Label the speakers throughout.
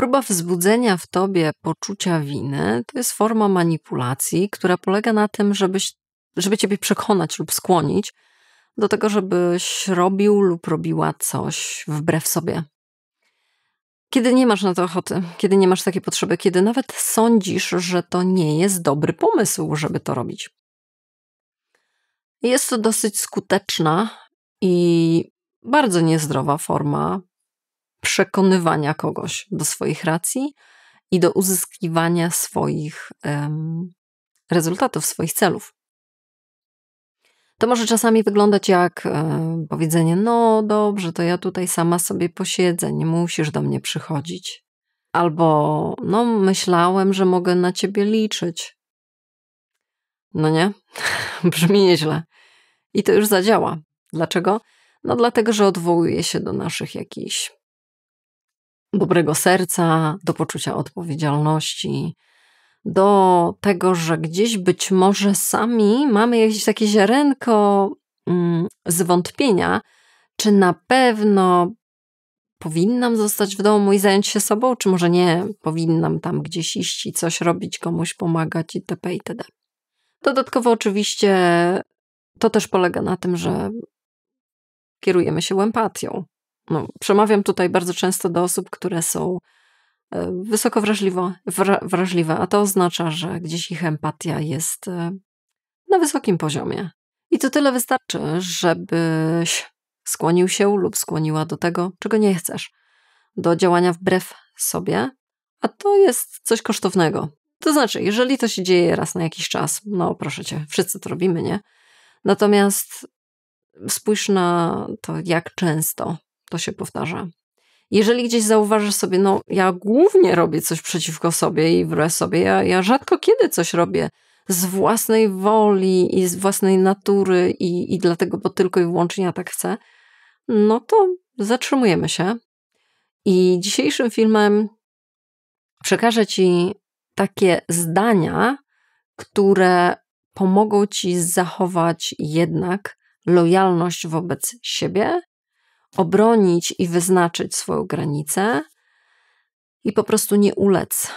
Speaker 1: Próba wzbudzenia w tobie poczucia winy to jest forma manipulacji, która polega na tym, żeby ciebie przekonać lub skłonić do tego, żebyś robił lub robiła coś wbrew sobie. Kiedy nie masz na to ochoty, kiedy nie masz takiej potrzeby, kiedy nawet sądzisz, że to nie jest dobry pomysł, żeby to robić. Jest to dosyć skuteczna i bardzo niezdrowa forma przekonywania kogoś do swoich racji i do uzyskiwania swoich rezultatów, swoich celów. To może czasami wyglądać jak powiedzenie, no dobrze, to ja tutaj sama sobie posiedzę, nie musisz do mnie przychodzić. Albo, no myślałem, że mogę na ciebie liczyć. No nie? Brzmi nieźle. I to już zadziała. Dlaczego? No dlatego, że odwołuje się do naszych jakichś dobrego serca, do poczucia odpowiedzialności, do tego, że gdzieś być może sami mamy jakieś takie ziarenko zwątpienia, czy na pewno powinnam zostać w domu i zająć się sobą, czy może nie, powinnam tam gdzieś iść i coś robić, komuś pomagać itp. itd. Dodatkowo oczywiście to też polega na tym, że kierujemy się empatią. No, przemawiam tutaj bardzo często do osób, które są wysoko wrażliwe, a to oznacza, że gdzieś ich empatia jest na wysokim poziomie. I to tyle wystarczy, żebyś skłonił się lub skłoniła do tego, czego nie chcesz. Do działania wbrew sobie, a to jest coś kosztownego. To znaczy, jeżeli to się dzieje raz na jakiś czas, no proszę cię, wszyscy to robimy, nie? Natomiast spójrz na to, jak często to się powtarza. Jeżeli gdzieś zauważysz sobie, no ja głównie robię coś przeciwko sobie i wbrew sobie, ja rzadko kiedy coś robię z własnej woli i z własnej natury i dlatego, bo tylko i wyłącznie ja tak chcę, no to zatrzymujemy się. I dzisiejszym filmem przekażę ci takie zdania, które pomogą ci zachować jednak lojalność wobec siebie, obronić i wyznaczyć swoją granicę i po prostu nie ulec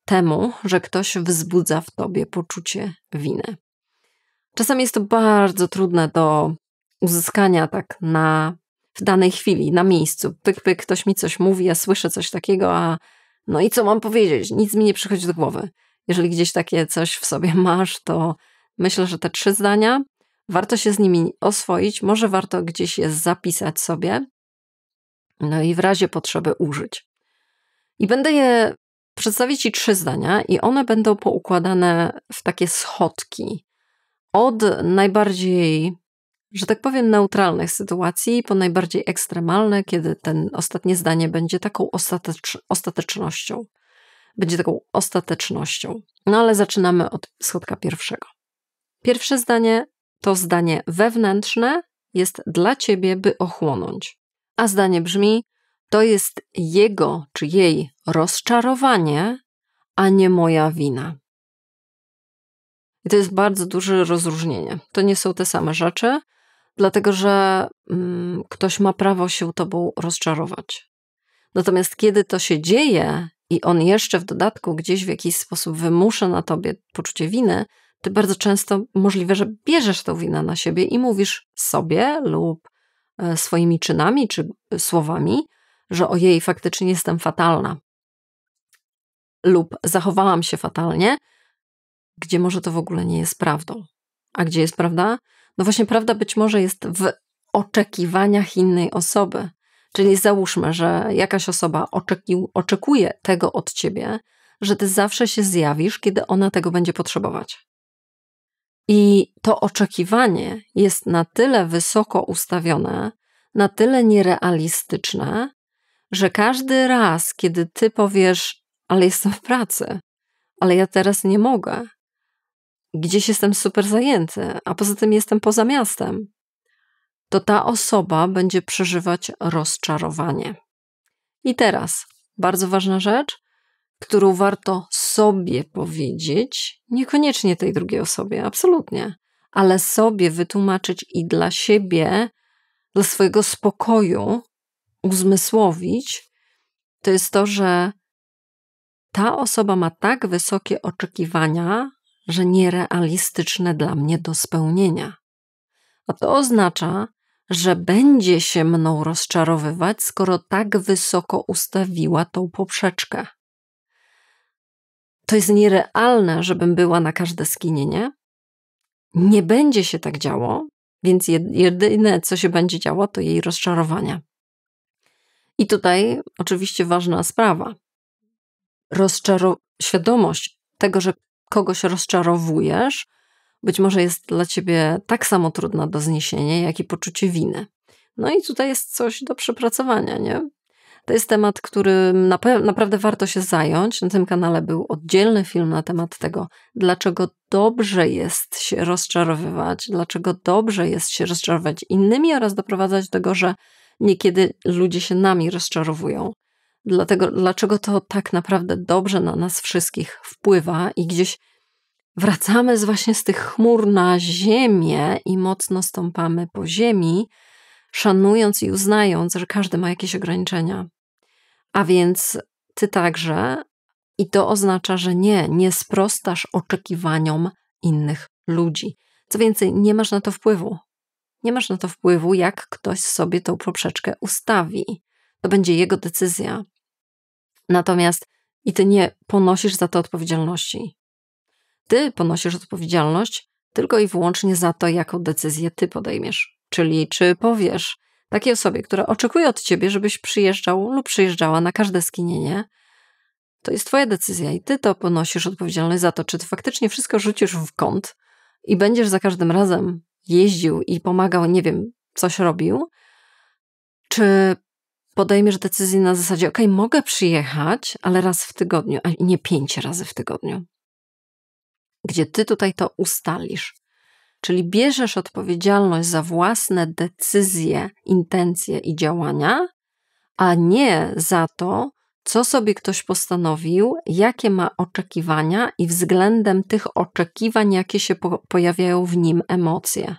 Speaker 1: temu, że ktoś wzbudza w tobie poczucie winy. Czasami jest to bardzo trudne do uzyskania tak w danej chwili, na miejscu. Pyk, pyk, ktoś mi coś mówi, ja słyszę coś takiego, a no i co mam powiedzieć? Nic mi nie przychodzi do głowy. Jeżeli gdzieś takie coś w sobie masz, to myślę, że te 3 zdania warto się z nimi oswoić, może warto gdzieś je zapisać sobie, no i w razie potrzeby użyć. I będę je przedstawić ci 3 zdania i one będą poukładane w takie schodki. Od najbardziej, że tak powiem, neutralnych sytuacji po najbardziej ekstremalne, kiedy ten ostatnie zdanie będzie taką ostatecznością. Będzie taką ostatecznością. No ale zaczynamy od schodka pierwszego. Pierwsze zdanie to zdanie wewnętrzne jest dla ciebie, by ochłonąć. A zdanie brzmi, to jest jego czy jej rozczarowanie, a nie moja wina. I to jest bardzo duże rozróżnienie. To nie są te same rzeczy, dlatego że ktoś ma prawo się tobą rozczarować. Natomiast kiedy to się dzieje i on jeszcze w dodatku gdzieś w jakiś sposób wymusza na tobie poczucie winy, ty bardzo często możliwe, że bierzesz tę winę na siebie i mówisz sobie lub swoimi czynami czy słowami, że ojej, faktycznie jestem fatalna lub zachowałam się fatalnie, gdzie może to w ogóle nie jest prawdą. A gdzie jest prawda? No właśnie prawda być może jest w oczekiwaniach innej osoby. Czyli załóżmy, że jakaś osoba oczekuje tego od ciebie, że ty zawsze się zjawisz, kiedy ona tego będzie potrzebować. I to oczekiwanie jest na tyle wysoko ustawione, na tyle nierealistyczne, że każdy raz, kiedy ty powiesz, ale jestem w pracy, ale ja teraz nie mogę, gdzieś jestem super zajęty, a poza tym jestem poza miastem, to ta osoba będzie przeżywać rozczarowanie. I teraz bardzo ważna rzecz, którą warto sobie powiedzieć, niekoniecznie tej drugiej osobie, absolutnie, ale sobie wytłumaczyć i dla siebie, dla swojego spokoju uzmysłowić, to jest to, że ta osoba ma tak wysokie oczekiwania, że nierealistyczne dla mnie do spełnienia. A to oznacza, że będzie się mną rozczarowywać, skoro tak wysoko ustawiła tą poprzeczkę. To jest nierealne, żebym była na każde skinienie. Nie będzie się tak działo, więc jedyne, co się będzie działo, to jej rozczarowania. I tutaj oczywiście ważna sprawa. Świadomość tego, że kogoś rozczarowujesz, być może jest dla ciebie tak samo trudna do zniesienia, jak i poczucie winy. No i tutaj jest coś do przepracowania, nie? To jest temat, którym naprawdę warto się zająć. Na tym kanale był oddzielny film na temat tego, dlaczego dobrze jest się rozczarowywać, dlaczego dobrze jest się rozczarowywać innymi oraz doprowadzać do tego, że niekiedy ludzie się nami rozczarowują. Dlaczego to tak naprawdę dobrze na nas wszystkich wpływa i gdzieś wracamy właśnie z tych chmur na ziemię i mocno stąpamy po ziemi, szanując i uznając, że każdy ma jakieś ograniczenia. A więc ty także, i to oznacza, że nie sprostasz oczekiwaniom innych ludzi. Co więcej, nie masz na to wpływu. Nie masz na to wpływu, jak ktoś sobie tą poprzeczkę ustawi. To będzie jego decyzja. Natomiast i ty nie ponosisz za to odpowiedzialności. Ty ponosisz odpowiedzialność tylko i wyłącznie za to, jaką decyzję ty podejmiesz. Czyli czy powiesz takiej osobie, która oczekuje od ciebie, żebyś przyjeżdżał lub przyjeżdżała na każde skinienie, to jest twoja decyzja i ty to ponosisz odpowiedzialność za to, czy ty faktycznie wszystko rzucisz w kąt i będziesz za każdym razem jeździł i pomagał, nie wiem, coś robił, czy podejmiesz decyzję na zasadzie, okej, mogę przyjechać, ale raz w tygodniu, a nie 5 razy w tygodniu. Gdzie ty tutaj to ustalisz. Czyli bierzesz odpowiedzialność za własne decyzje, intencje i działania, a nie za to, co sobie ktoś postanowił, jakie ma oczekiwania i względem tych oczekiwań, jakie się pojawiają w nim emocje.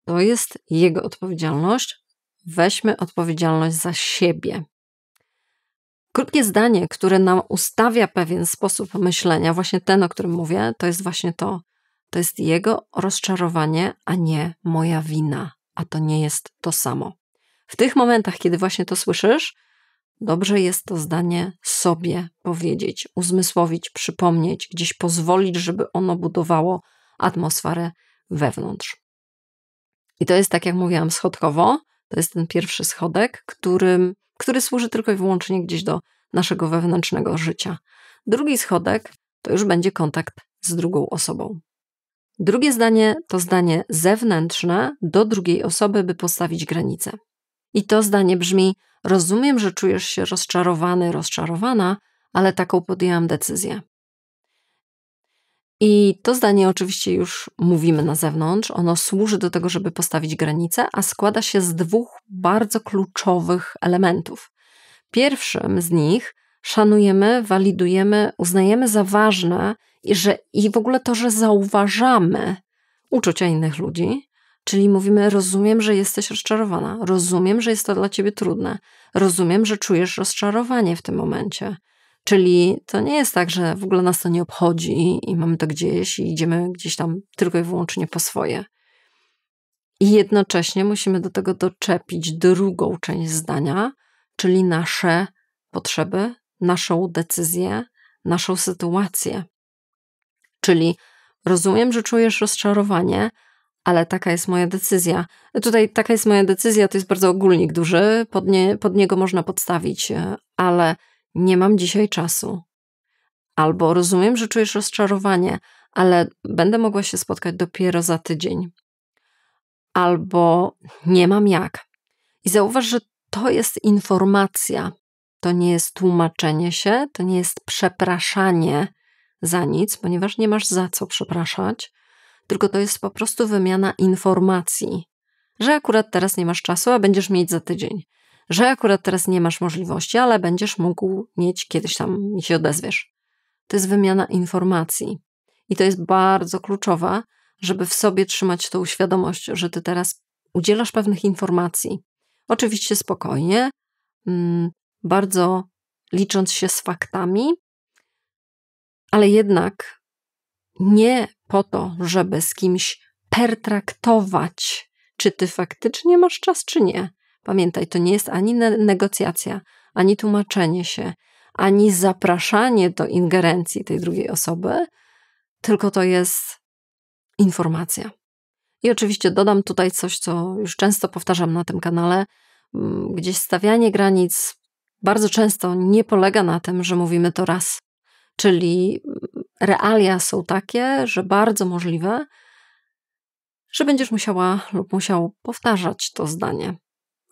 Speaker 1: To jest jego odpowiedzialność. Weźmy odpowiedzialność za siebie. Krótkie zdanie, które nam ustawia pewien sposób myślenia, właśnie ten, o którym mówię, to jest właśnie to. To jest jego rozczarowanie, a nie moja wina. A to nie jest to samo. W tych momentach, kiedy właśnie to słyszysz, dobrze jest to zdanie sobie powiedzieć, uzmysłowić, przypomnieć, gdzieś pozwolić, żeby ono budowało atmosferę wewnątrz. I to jest, tak jak mówiłam, schodkowo. To jest ten pierwszy schodek, który służy tylko i wyłącznie gdzieś do naszego wewnętrznego życia. Drugi schodek to już będzie kontakt z drugą osobą. Drugie zdanie to zdanie zewnętrzne do drugiej osoby, by postawić granicę. I to zdanie brzmi: rozumiem, że czujesz się rozczarowany, rozczarowana, ale taką podjęłam decyzję. I to zdanie oczywiście już mówimy na zewnątrz. Ono służy do tego, żeby postawić granicę, a składa się z 2 bardzo kluczowych elementów. Pierwszym z nich szanujemy, walidujemy, uznajemy za ważne i w ogóle to, że zauważamy uczucia innych ludzi, czyli mówimy: rozumiem, że jesteś rozczarowana, rozumiem, że jest to dla ciebie trudne, rozumiem, że czujesz rozczarowanie w tym momencie. Czyli to nie jest tak, że w ogóle nas to nie obchodzi i mamy to gdzieś i idziemy gdzieś tam tylko i wyłącznie po swoje. I jednocześnie musimy do tego doczepić drugą część zdania, czyli nasze potrzeby, naszą decyzję, naszą sytuację. Czyli rozumiem, że czujesz rozczarowanie, ale taka jest moja decyzja. Tutaj taka jest moja decyzja, to jest bardzo ogólnik duży, pod niego można podstawić, ale nie mam dzisiaj czasu. Albo rozumiem, że czujesz rozczarowanie, ale będę mogła się spotkać dopiero za tydzień. Albo nie mam jak. I zauważ, że to jest informacja. To nie jest tłumaczenie się, to nie jest przepraszanie za nic, ponieważ nie masz za co przepraszać, tylko to jest po prostu wymiana informacji, że akurat teraz nie masz czasu, a będziesz mieć za tydzień. Że akurat teraz nie masz możliwości, ale będziesz mógł mieć kiedyś tam i się odezwiesz. To jest wymiana informacji. I to jest bardzo kluczowe, żeby w sobie trzymać tą świadomość, że ty teraz udzielasz pewnych informacji. Oczywiście spokojnie, bardzo licząc się z faktami, ale jednak nie po to, żeby z kimś pertraktować, czy ty faktycznie masz czas, czy nie. Pamiętaj, to nie jest ani negocjacja, ani tłumaczenie się, ani zapraszanie do ingerencji tej drugiej osoby, tylko to jest informacja. I oczywiście dodam tutaj coś, co już często powtarzam na tym kanale. Gdzieś stawianie granic bardzo często nie polega na tym, że mówimy to raz. Czyli realia są takie, że bardzo możliwe, że będziesz musiała lub musiał powtarzać to zdanie.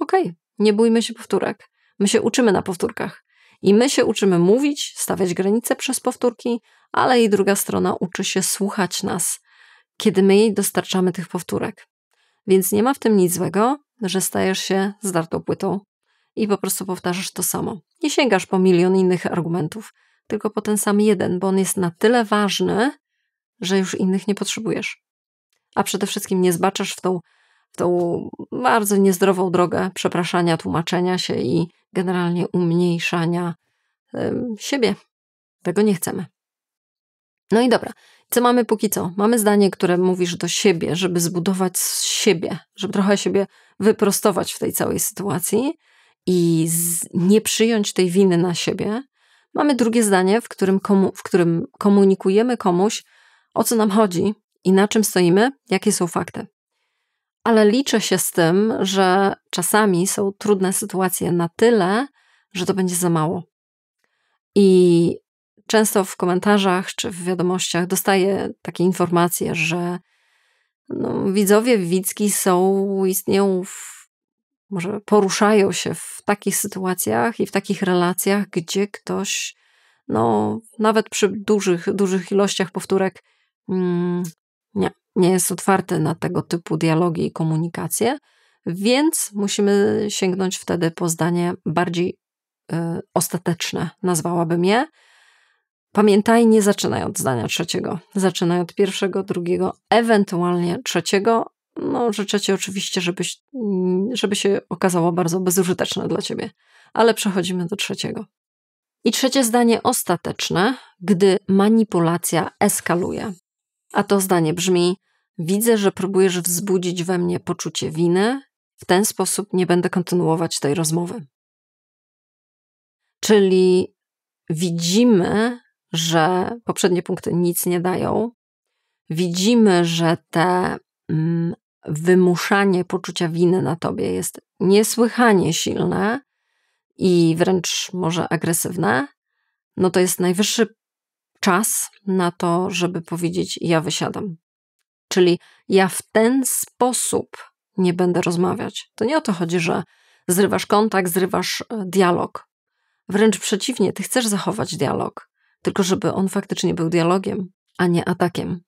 Speaker 1: Okej, nie bójmy się powtórek. My się uczymy na powtórkach. I my się uczymy mówić, stawiać granice przez powtórki, ale i druga strona uczy się słuchać nas, kiedy my jej dostarczamy tych powtórek. Więc nie ma w tym nic złego, że stajesz się zdartą płytą i po prostu powtarzasz to samo. Nie sięgasz po milion innych argumentów, tylko po ten sam jeden, bo on jest na tyle ważny, że już innych nie potrzebujesz. A przede wszystkim nie zbaczasz w tą bardzo niezdrową drogę przepraszania, tłumaczenia się i generalnie umniejszania siebie. Tego nie chcemy. No i dobra, co mamy póki co? Mamy zdanie, które mówisz do siebie, żeby zbudować z siebie, żeby trochę siebie wyprostować w tej całej sytuacji i nie przyjąć tej winy na siebie. Mamy drugie zdanie, w którym komunikujemy komuś, o co nam chodzi i na czym stoimy, jakie są fakty. Ale liczę się z tym, że czasami są trudne sytuacje na tyle, że to będzie za mało. I często w komentarzach czy w wiadomościach dostaję takie informacje, że widzowie Wicki istnieją, może poruszają się w takich sytuacjach i w takich relacjach, gdzie ktoś, nawet przy dużych ilościach powtórek, nie jest otwarty na tego typu dialogi i komunikacje, więc musimy sięgnąć wtedy po zdanie bardziej ostateczne, nazwałabym je. Pamiętaj, nie zaczynaj od zdania trzeciego. Zaczynaj od pierwszego, drugiego, ewentualnie trzeciego. Życzę ci oczywiście, żeby się okazało bardzo bezużyteczne dla ciebie. Ale przechodzimy do trzeciego. I trzecie zdanie ostateczne, gdy manipulacja eskaluje. A to zdanie brzmi: widzę, że próbujesz wzbudzić we mnie poczucie winy. W ten sposób nie będę kontynuować tej rozmowy. Czyli widzimy, że poprzednie punkty nic nie dają. Widzimy, że te wymuszanie poczucia winy na tobie jest niesłychanie silne i wręcz może agresywne. To jest najwyższy czas na to, żeby powiedzieć: ja wysiadam. Czyli ja w ten sposób nie będę rozmawiać. To nie o to chodzi, że zrywasz kontakt, zrywasz dialog. Wręcz przeciwnie, ty chcesz zachować dialog, tylko żeby on faktycznie był dialogiem, a nie atakiem.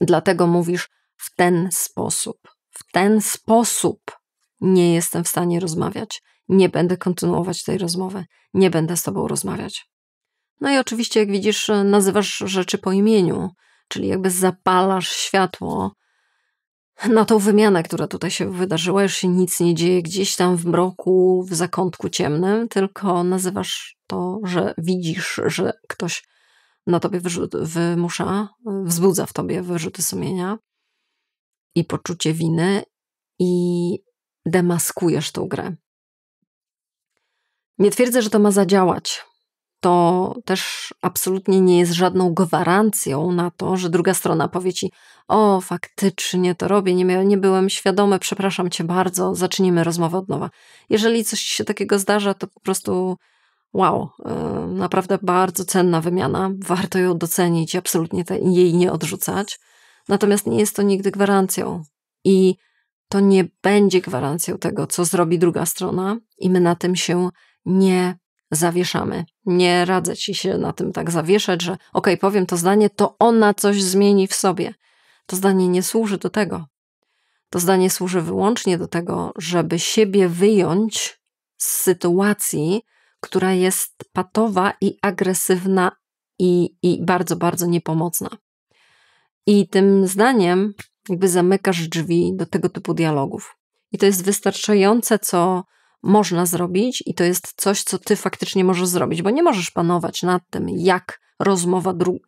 Speaker 1: Dlatego mówisz: w ten sposób. W ten sposób nie jestem w stanie rozmawiać. Nie będę kontynuować tej rozmowy. Nie będę z tobą rozmawiać. I oczywiście, jak widzisz, nazywasz rzeczy po imieniu, czyli jakby zapalasz światło na tą wymianę, która tutaj się wydarzyła. Już się nic nie dzieje gdzieś tam w mroku, w zakątku ciemnym, tylko nazywasz to, że widzisz, że ktoś na tobie wzbudza w tobie wyrzuty sumienia i poczucie winy i demaskujesz tą grę. Nie twierdzę, że to ma zadziałać. To też absolutnie nie jest żadną gwarancją na to, że druga strona powie ci: o, faktycznie to robię, nie byłem świadomy, przepraszam cię bardzo, zacznijmy rozmowę od nowa. Jeżeli coś się takiego zdarza, to po prostu wow, naprawdę bardzo cenna wymiana, warto ją docenić i absolutnie jej nie odrzucać. Natomiast nie jest to nigdy gwarancją i to nie będzie gwarancją tego, co zrobi druga strona i my na tym się nie zawieszamy. Nie radzę ci się na tym tak zawieszać, że powiem to zdanie, to ona coś zmieni w sobie. To zdanie nie służy do tego. To zdanie służy wyłącznie do tego, żeby siebie wyjąć z sytuacji, która jest patowa i agresywna i bardzo, bardzo niepomocna. I tym zdaniem jakby zamykasz drzwi do tego typu dialogów. I to jest wystarczające, co można zrobić i to jest coś, co ty faktycznie możesz zrobić, bo nie możesz panować nad tym, jak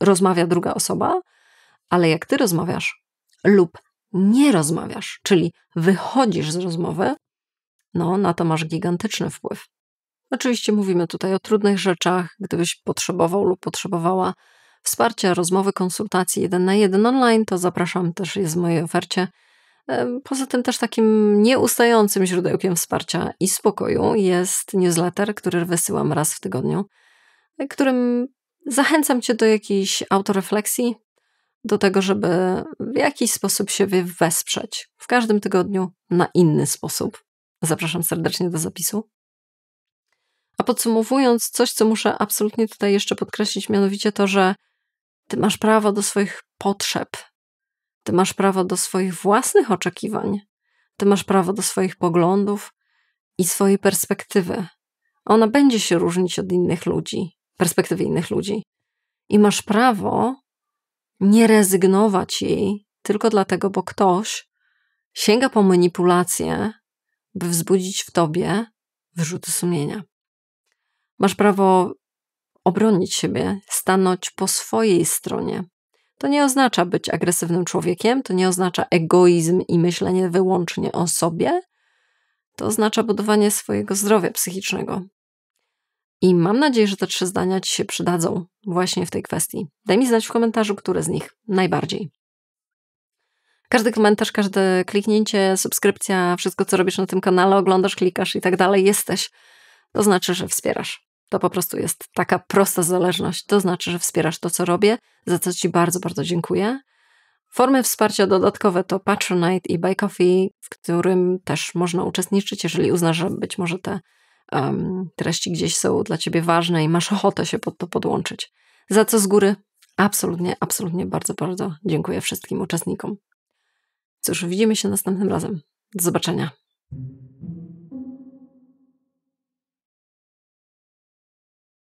Speaker 1: rozmawia druga osoba, ale jak ty rozmawiasz lub nie rozmawiasz, czyli wychodzisz z rozmowy, no na to masz gigantyczny wpływ. Oczywiście mówimy tutaj o trudnych rzeczach. Gdybyś potrzebował lub potrzebowała wsparcia, rozmowy, konsultacji 1 na 1 online, to zapraszam, też jest w mojej ofercie. Poza tym też takim nieustającym źródełkiem wsparcia i spokoju jest newsletter, który wysyłam raz w tygodniu, którym zachęcam cię do jakiejś autorefleksji, do tego, żeby w jakiś sposób siebie wesprzeć. W każdym tygodniu na inny sposób. Zapraszam serdecznie do zapisu. A podsumowując, coś, co muszę absolutnie tutaj jeszcze podkreślić, mianowicie to, że ty masz prawo do swoich potrzeb. Ty masz prawo do swoich własnych oczekiwań. Ty masz prawo do swoich poglądów i swojej perspektywy. Ona będzie się różnić od innych ludzi, perspektywy innych ludzi. I masz prawo nie rezygnować jej tylko dlatego, bo ktoś sięga po manipulację, by wzbudzić w tobie wyrzuty sumienia. Masz prawo obronić siebie, stanąć po swojej stronie. To nie oznacza być agresywnym człowiekiem, to nie oznacza egoizm i myślenie wyłącznie o sobie. To oznacza budowanie swojego zdrowia psychicznego. I mam nadzieję, że te 3 zdania ci się przydadzą właśnie w tej kwestii. Daj mi znać w komentarzu, które z nich najbardziej. Każdy komentarz, każde kliknięcie, subskrypcja, wszystko co robisz na tym kanale, oglądasz, klikasz i tak dalej, jesteś. To znaczy, że wspierasz. To po prostu jest taka prosta zależność. To znaczy, że wspierasz to, co robię, za co ci bardzo, bardzo dziękuję. Formy wsparcia dodatkowe to Patronite i Buy Coffee, w którym też można uczestniczyć, jeżeli uznasz, że być może te treści gdzieś są dla ciebie ważne i masz ochotę się pod to podłączyć. Za co z góry absolutnie, absolutnie bardzo, bardzo dziękuję wszystkim uczestnikom. Cóż, widzimy się następnym razem. Do zobaczenia.